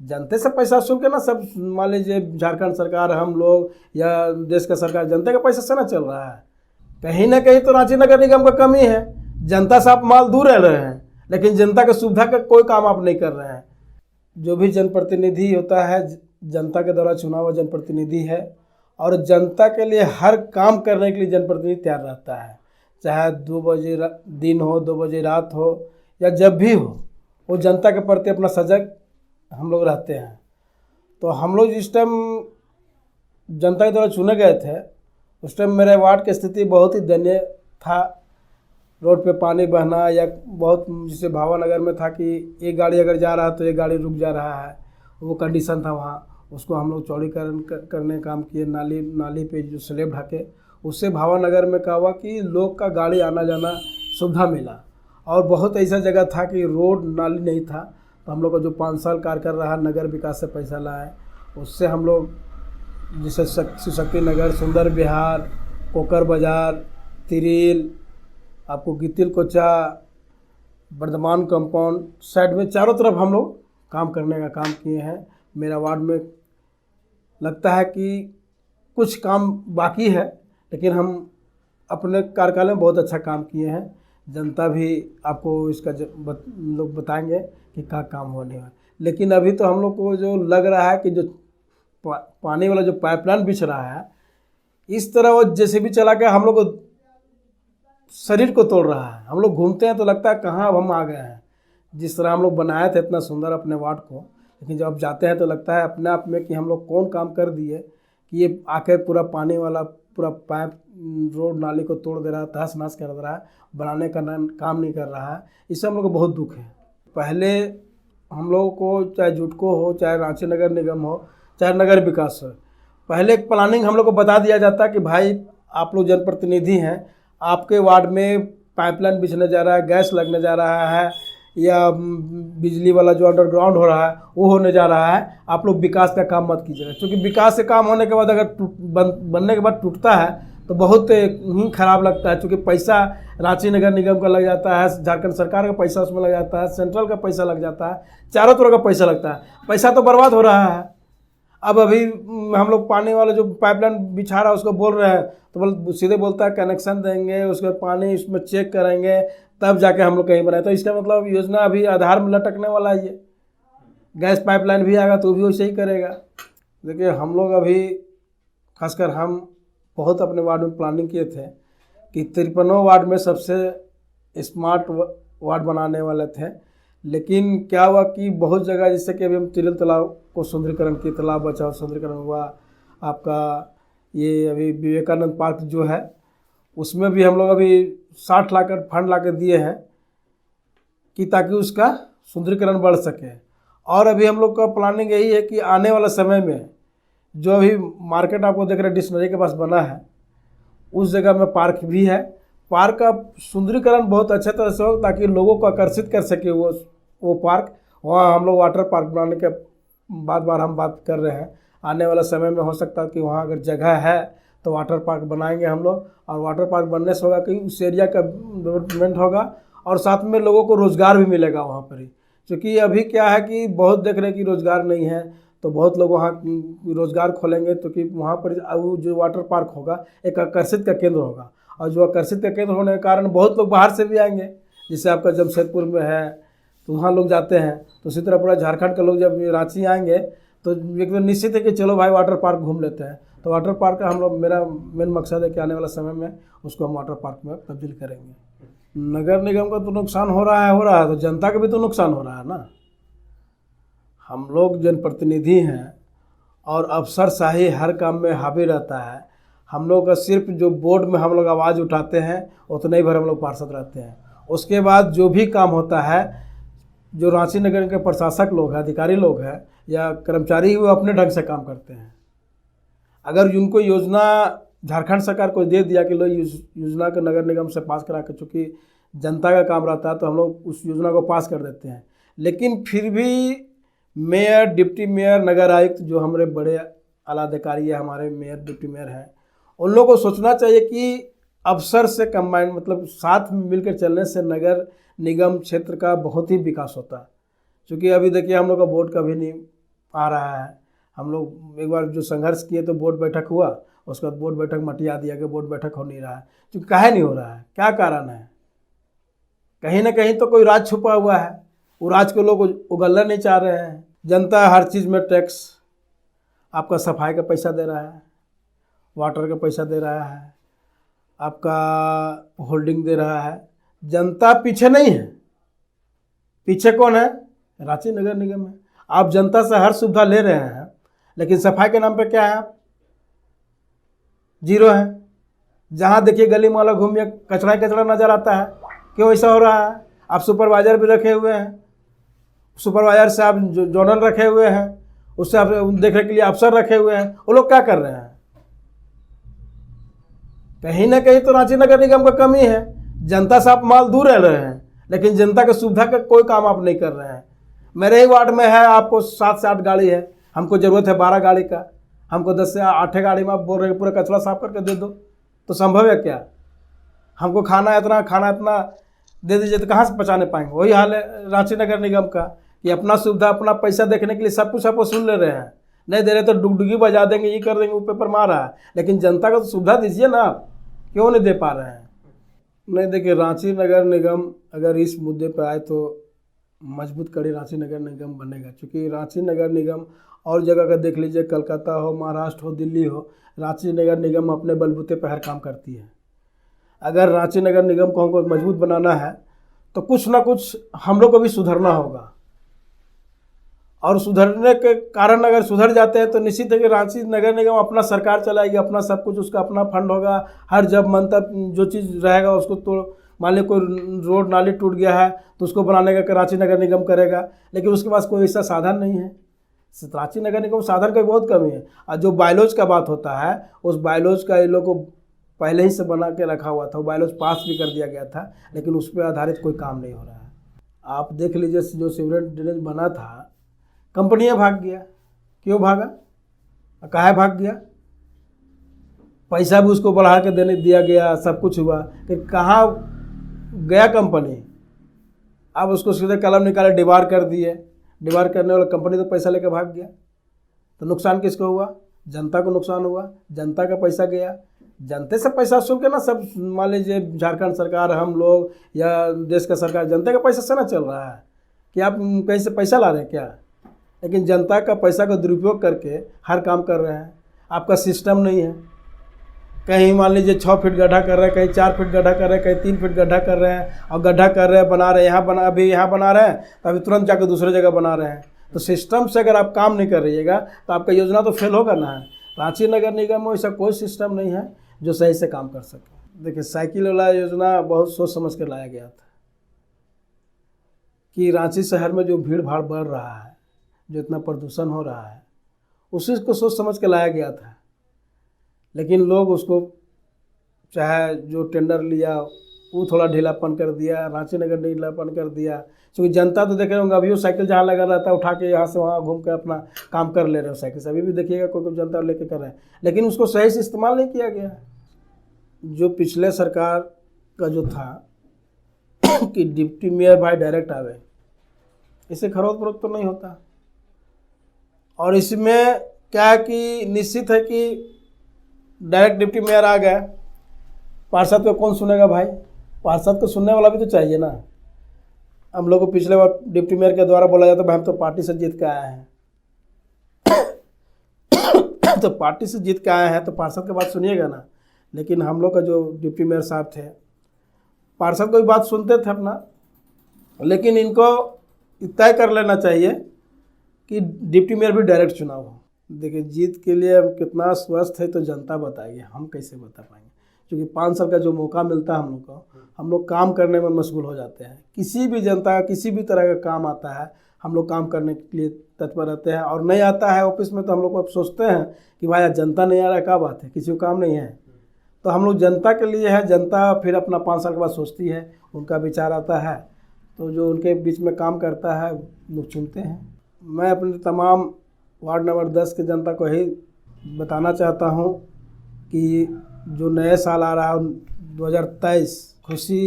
जनते से पैसा वसूल के ना सब, मान लीजिए झारखंड सरकार, हम लोग या देश का सरकार जनता के पैसे से ना चल रहा है। कहीं ना कहीं तो रांची नगर निगम का कमी है। जनता से आप माल दूर रह रहे हैं, लेकिन जनता की सुविधा का कोई काम आप नहीं कर रहे हैं। जो भी जनप्रतिनिधि होता है, जनता के द्वारा चुना हुआ जनप्रतिनिधि है, और जनता के लिए हर काम करने के लिए जनप्रतिनिधि तैयार रहता है। चाहे 2 बजे दिन हो, 2 बजे रात हो, या जब भी हो, वो जनता के प्रति अपना सजग हम लोग रहते हैं। तो हम लोग जिस टाइम जनता के द्वारा चुने गए थे, उस टाइम मेरे वार्ड की स्थिति बहुत ही दयनीय था। रोड पे पानी बहना, या बहुत जैसे भावानगर में था कि एक गाड़ी अगर जा रहा है तो एक गाड़ी रुक जा रहा है, वो कंडीशन था वहाँ। उसको हम लोग चौड़ीकरण करने काम किए, नाली पे जो स्लेब ढके, उससे भावानगर में क्या हुआ कि लोग का गाड़ी आना जाना सुविधा मिला। और बहुत ऐसा जगह था कि रोड नाली नहीं था, तो हम लोग का जो 5 साल कार्य कर रहा नगर विकास से पैसा लाए, उससे हम लोग जैसे शिव शक्ति नगर, सुंदर विहार, कोकर बाजार, तिरिल, आपको गितिल कोचा, वर्धमान कंपाउंड साइड में चारों तरफ हम लोग काम करने का काम किए हैं। मेरा वार्ड में लगता है कि कुछ काम बाकी है, लेकिन हम अपने कार्यकाल में बहुत अच्छा काम किए हैं। जनता भी आपको इसका लोग बताएंगे कि क्या काम होने है। लेकिन अभी तो हम लोग को जो लग रहा है कि जो पानी वाला जो पाइपलाइन बिछ रहा है, इस तरह वो जैसे भी चला गया हम लोग को शरीर को तोड़ रहा है। हम लोग घूमते हैं तो लगता है कहाँ अब हम आ गए हैं। जिस तरह हम लोग बनाए थे इतना सुंदर अपने वार्ड को, लेकिन जब आप जाते हैं तो लगता है अपने आप में कि हम लोग कौन काम कर दिए कि ये आकर पूरा पानी वाला पूरा पाइप रोड नाली को तोड़ दे रहा है, तहस नहस कर दे रहा है, बनाने का काम नहीं कर रहा है। इससे हम लोग को बहुत दुख है। पहले हम लोगों को चाहे जुटको हो, चाहे रांची नगर निगम हो, चाहे नगर विकास हो, पहले एक प्लानिंग हम लोग को बता दिया जाता कि भाई आप लोग जनप्रतिनिधि हैं, आपके वार्ड में पाइपलाइन बिछने जा रहा है, गैस लगने जा रहा है, या बिजली वाला जो अंडरग्राउंड हो रहा है वो होने जा रहा है, आप लोग विकास का काम मत कीजिएगा। क्योंकि विकास से काम होने के बाद अगर बनने के बाद टूटता है तो बहुत ही खराब लगता है। क्योंकि पैसा रांची नगर निगम का लग जाता है, झारखंड सरकार का पैसा उसमें लग जाता है, सेंट्रल का पैसा लग जाता है, चारों तरह का पैसा लगता है। पैसा तो बर्बाद हो रहा है। अब अभी हम लोग पानी वाला जो पाइपलाइन बिछा रहा है उसको बोल रहे हैं, तो सीधे बोलता है कनेक्शन देंगे, उसके पानी इसमें चेक करेंगे, तब जाके हम लोग कहीं बनाए। तो इसका मतलब योजना अभी आधार में लटकने वाला है। ये गैस पाइपलाइन भी आएगा तो भी वैसे ही करेगा। देखिए हम लोग अभी खासकर हम बहुत अपने वार्ड में प्लानिंग किए थे कि 53 वार्ड में सबसे स्मार्ट वार्ड बनाने वाले थे। लेकिन क्या हुआ कि बहुत जगह, जैसे कि अभी हम तिरिल तालाब को सुंदरीकरण किए, तालाब बचाओ सुंदरीकरण हुआ आपका, ये अभी विवेकानंद पार्क जो है उसमें भी हम लोग अभी 60 लाख फंड ला कर दिए हैं कि ताकि उसका सुंदरीकरण बढ़ सके। और अभी हम लोग का प्लानिंग यही है कि आने वाला समय में जो अभी मार्केट आपको देख रहे हैं डिक्शनरी के पास बना है, उस जगह में पार्क भी है। पार्क का सुंदरीकरण बहुत अच्छे तरह से हो ताकि लोगों को आकर्षित कर सके वो पार्क। वहाँ हम लोग वाटर पार्क बनाने के बार हम बात कर रहे हैं। आने वाला समय में हो सकता है कि वहाँ अगर जगह है तो वाटर पार्क बनाएंगे हम लोग। और वाटर पार्क बनने से होगा कि उस एरिया का डेवलपमेंट होगा और साथ में लोगों को रोज़गार भी मिलेगा वहाँ पर ही। क्योंकि अभी क्या है कि बहुत देख रहे हैं कि रोज़गार नहीं है, तो बहुत लोग वहाँ रोज़गार खोलेंगे। तो कि वहाँ पर जो वाटर पार्क होगा एक आकर्षित का केंद्र होगा, और जो आकर्षित का केंद्र होने के कारण बहुत लोग बाहर से भी आएंगे। जैसे आपका जमशेदपुर में है तो वहाँ लोग जाते हैं, तो उसी तरह पूरा झारखंड के लोग जब रांची आएंगे तो एकदम निश्चित है कि चलो भाई वाटर पार्क घूम लेते हैं। तो वाटर पार्क का हम लोग, मेरा मेन मकसद है कि आने वाला समय में उसको हम वाटर पार्क में तब्दील करेंगे। नगर निगम का तो नुकसान हो रहा है, तो जनता का भी तो नुकसान हो रहा है ना। हम लोग जनप्रतिनिधि हैं और अफसरशाही हर काम में हावी रहता है। हम लोग का सिर्फ जो बोर्ड में हम लोग आवाज़ उठाते हैं उतने ही भर हम लोग पार्षद रहते हैं। उसके बाद जो भी काम होता है, जो रांची नगर के प्रशासक लोग हैं, अधिकारी लोग हैं या कर्मचारी, वो अपने ढंग से काम करते हैं। अगर उनको योजना झारखंड सरकार को दे दिया कि लो योजना को नगर निगम से पास करा के, चूँकि जनता का काम रहता है तो हम लोग उस योजना को पास कर देते हैं। लेकिन फिर भी मेयर, डिप्टी मेयर, नगर आयुक्त जो हमारे बड़े आला अधिकारी है, हमारे मेयर डिप्टी मेयर हैं, उन लोगों को सोचना चाहिए कि अफसर से कंबाइन, मतलब साथ में मिलकर चलने से नगर निगम क्षेत्र का बहुत ही विकास होता है। क्योंकि अभी देखिए हम लोग का बोर्ड कभी नहीं आ रहा है। हम लोग एक बार जो संघर्ष किए तो बोर्ड बैठक हुआ, उसके बाद बोर्ड बैठक मटिया दिया कि बोर्ड बैठक हो नहीं रहा है। क्योंकि काहे नहीं हो रहा है, क्या कारण है? कहीं ना कहीं तो कोई राज छुपा हुआ है, वो राज को लोग उगलना नहीं चाह रहे हैं। जनता हर चीज़ में टैक्स, आपका सफाई का पैसा दे रहा है, वाटर का पैसा दे रहा है, आपका होल्डिंग दे रहा है। जनता पीछे नहीं है। पीछे कौन है? रांची नगर निगम है। आप जनता से हर सुविधा ले रहे हैं, लेकिन सफाई के नाम पे क्या है? जीरो है। जहाँ देखिए गली मोहल्ला घूमिए कचरा ही कचरा नज़र आता है। क्यों ऐसा हो रहा है? आप सुपरवाइजर भी रखे हुए हैं, सुपरवाइजर से आप जोनल रखे हुए हैं, उससे आप देखने के लिए अफसर रखे हुए हैं। वो लोग क्या कर रहे हैं? कहीं ना कहीं तो रांची नगर निगम का कमी है। जनता से आप माल दूर रह रहे हैं, लेकिन जनता की सुविधा का कोई काम आप नहीं कर रहे हैं। मेरे ही वार्ड में है, आपको 7 से 8 गाड़ी है, हमको ज़रूरत है 12 गाड़ी का। हमको 10 से 8 गाड़ी में आप बोल रहे हैं पूरा कचरा साफ करके दे दो, तो संभव है क्या? हमको खाना इतना दे दीजिए तो कहाँ से पहुँचाने पाएंगे? वही हाल है रांची नगर निगम का कि अपना सुविधा अपना पैसा देखने के लिए सब कुछ आप वसूल ले रहे हैं। नहीं दे रहे तो डुगडुगी बजा देंगे, ये कर देंगे, वो पेपर मार रहा है। लेकिन जनता को तो सुविधा दीजिए ना, आप क्यों नहीं दे पा रहे हैं? नहीं, देखिए रांची नगर निगम अगर इस मुद्दे पर आए तो मजबूत कड़ी रांची नगर निगम बनेगा। क्योंकि रांची नगर निगम और जगह का देख लीजिए, कलकत्ता हो, महाराष्ट्र हो, दिल्ली हो, रांची नगर निगम अपने बलबूते पर हर काम करती है। अगर रांची नगर निगम को हमको मजबूत बनाना है तो कुछ ना कुछ हम लोग को भी सुधरना होगा। और सुधरने के कारण अगर सुधर जाते हैं तो निश्चित है कि रांची नगर निगम अपना सरकार चलाएगी, अपना सब कुछ, उसका अपना फंड होगा। हर जब मन तब जो चीज़ रहेगा उसको, तो मान ली कोई रोड नाली टूट गया है तो उसको बनाने का रांची नगर निगम करेगा, लेकिन उसके पास कोई ऐसा साधन नहीं है। रांची नगर निगम साधन की बहुत कमी है। और जो बायलॉज का बात होता है, उस बायलॉज का ये लोग को पहले ही से बना के रखा हुआ था, बायलॉज पास भी कर दिया गया था, लेकिन उस पर आधारित कोई काम नहीं हो रहा है। आप देख लीजिए, जो सीवरेज ड्रेनेज बना था, कंपनियां भाग गया। क्यों भागा? काहे भाग गया? पैसा भी उसको बढ़ा के देने दिया गया, सब कुछ हुआ, कि कहाँ गया कंपनी? अब उसको सीधे कलम निकाले डिबार कर दिए। डिबार करने वाला कंपनी तो पैसा लेकर भाग गया। तो नुकसान किसको हुआ? जनता को नुकसान हुआ। जनता का पैसा गया। जनते से पैसा वसूल के ना सब, मान लीजिए झारखंड सरकार, हम लोग या देश का सरकार, जनता का पैसा से ना चल रहा है कि आप कहीं से पैसा ला रहे हैं क्या? लेकिन जनता का पैसा का दुरुपयोग करके हर काम कर रहे हैं। आपका सिस्टम नहीं है। कहीं मान लीजिए 6 फीट गड्ढा कर रहे हैं, कहीं 4 फीट गड्ढा कर रहे हैं, कहीं 3 फीट गड्ढा कर रहे हैं, और गड्ढा कर रहे हैं, बना रहे हैं, अभी यहाँ बना रहे हैं तो अभी तुरंत जाकर दूसरे जगह बना रहे हैं। तो सिस्टम से अगर आप काम नहीं कर रहिएगा तो आपका योजना तो फेल होगा ना। रांची नगर निगम में ऐसा कोई सिस्टम नहीं है जो सही से काम कर सके। देखिए, साइकिल वाला योजना बहुत सोच समझ कर लाया गया था कि रांची शहर में जो भीड़ भाड़ बढ़ रहा है, जो इतना प्रदूषण हो रहा है, उसी को सोच समझ के लाया गया था। लेकिन लोग उसको, चाहे जो टेंडर लिया वो थोड़ा ढीलापन कर दिया, रांची नगर ढीलापन कर दिया। क्योंकि जनता तो देख रहे होंगे, अभी वो साइकिल जहाँ लगा रहता है उठा के यहाँ से वहाँ घूम कर अपना काम कर ले रहे हो साइकिल से। अभी भी देखिएगा कोई जनता लेके कर रहे हैं, लेकिन उसको सही से इस्तेमाल नहीं किया गया। जो पिछले सरकार का जो था कि डिप्टी मेयर भाई डायरेक्ट आवे, इससे खरोद फरोख्त तो नहीं होता। और इसमें क्या है कि निश्चित है कि डायरेक्ट डिप्टी मेयर आ गया, पार्षद को कौन सुनेगा भाई? पार्षद को सुनने वाला भी तो चाहिए ना। हम लोग को पिछले बार डिप्टी मेयर के द्वारा बोला जाता है भाई हम तो पार्टी से जीत के आए हैं तो पार्टी से जीत के आए हैं तो पार्षद की बात सुनिएगा ना। लेकिन हम लोग का जो डिप्टी मेयर साहब थे, पार्षद को भी बात सुनते थे अपना, लेकिन इनको तय कर लेना चाहिए कि डिप्टी मेयर भी डायरेक्ट चुनाव हो। देखिए, जीत के लिए हम कितना स्वस्थ है तो जनता बताएगी, हम कैसे बता पाएंगे? क्योंकि 5 साल का जो मौका मिलता है हम लोग को, हम लोग काम करने में मशगूल हो जाते हैं। किसी भी जनता का किसी भी तरह का काम आता है, हम लोग काम करने के लिए तत्पर रहते हैं। और नहीं आता है ऑफिस में तो हम लोग अब सोचते हैं कि भाई आज जनता नहीं आ रहा है, क्या बात है, किसी को काम नहीं है। तो हम लोग जनता के लिए है, जनता फिर अपना 5 साल के बाद सोचती है, उनका विचार आता है, तो जो उनके बीच में काम करता है लोग चुनते हैं। मैं अपने तमाम वार्ड नंबर 10 की जनता को यही बताना चाहता हूँ कि जो नए साल आ रहा है 2023, खुशी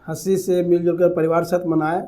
हंसी से मिलजुल कर परिवार के साथ मनाएं।